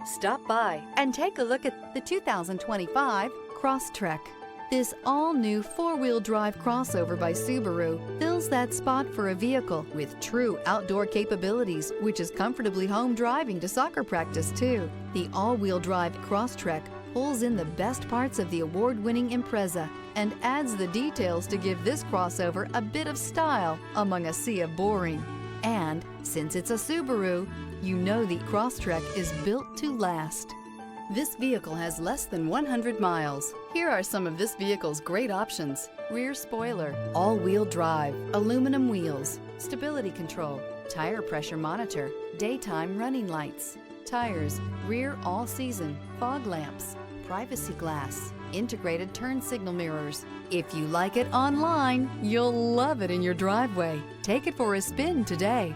Stop by and take a look at the 2025 Crosstrek. This all-new four-wheel drive crossover by Subaru fills that spot for a vehicle with true outdoor capabilities, which is comfortably home driving to soccer practice too. The all-wheel drive Crosstrek pulls in the best parts of the award-winning Impreza and adds the details to give this crossover a bit of style among a sea of boring. And since it's a Subaru, you know the Crosstrek is built to last. This vehicle has less than 100 miles. Here are some of this vehicle's great options: rear spoiler, all-wheel drive, aluminum wheels, stability control, tire pressure monitor, daytime running lights, tires, rear all-season, fog lamps, privacy glass, integrated turn signal mirrors. If you like it online, you'll love it in your driveway. Take it for a spin today.